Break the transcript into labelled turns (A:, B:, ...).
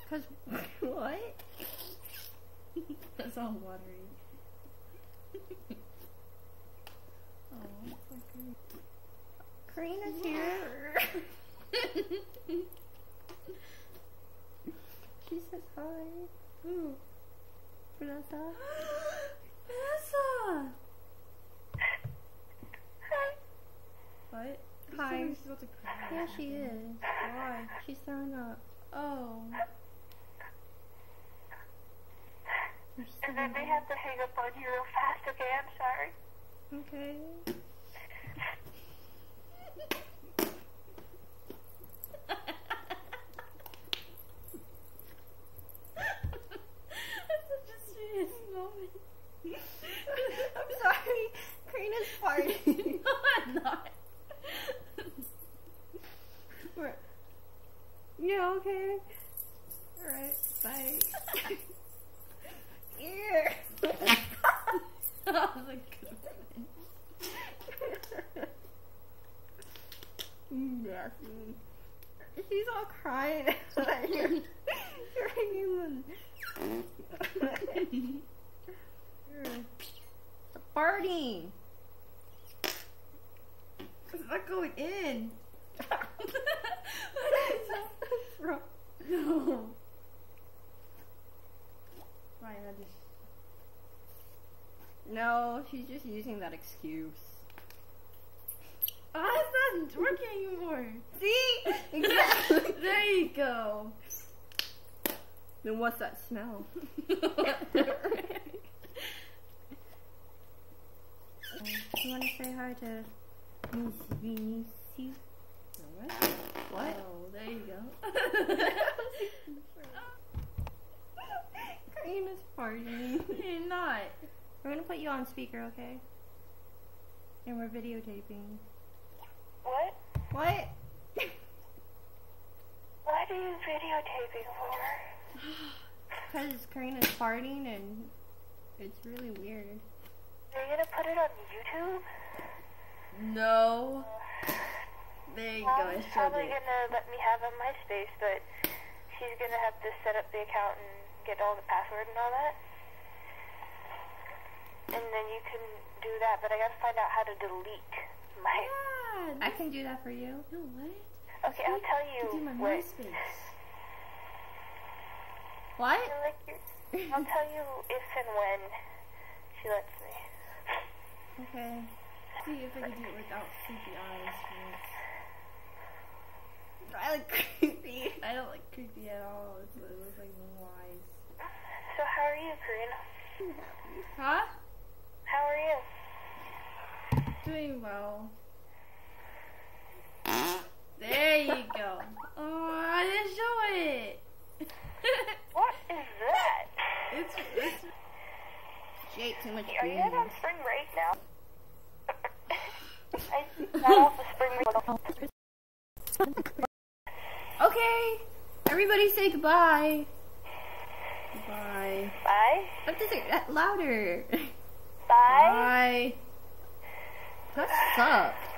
A: Cause what? That's all watery. Oh, Karina's here. She says hi. Ooh. Vanessa. Vanessa!
B: Hi.
A: What? Hi. She's about to cry. Yeah, she is. Why? She's throwing up. Oh.
B: And then they have to hang up on you real fast, okay? I'm sorry.
A: Okay. That's such a serious moment. I'm sorry. Karina's farting. No, I'm not. Yeah, okay. Alright, bye. Here. That was a good one. Yes. She's all crying. You're human. Farting. It's not going in. No. Ryan, I just... No, she's just using that excuse. Oh, it's not working anymore. See? Exactly. There you go. Then what's that smell? You want to say hi to Miss Vinicius? What? What? Oh, there you go. Karina's partying. You're not. We're gonna put you on speaker, okay? And we're videotaping.
B: What?
A: What?
B: What are you videotaping for?
A: Because Karina's farting and it's really weird.
B: Are you gonna put it on YouTube?
A: No. There you go.
B: She's probably gonna let me have a MySpace, but she's gonna have to set up the account and get all the password and all that. And then you can do that, but I gotta find out how to delete my...
A: Yeah, I can do that for you. No, what?
B: Okay, I'll tell you
A: do my
B: what...
A: MySpace. What?
B: I'll tell you if and when she lets me.
A: Okay. See if I can do it without creepy eyes. I like creepy. I don't like creepy at all. It looks like little eyes.
B: So how are you, Karina?
A: Huh?
B: How are you?
A: Doing well. There you go. Oh, I didn't show it.
B: What is that?
A: It's Jake, too much.
B: Are you guys on spring break now? I got off the spring break.
A: Okay, everybody say goodbye. Goodbye.
B: Bye.
A: I have to say that louder.
B: Bye.
A: Bye. That sucked.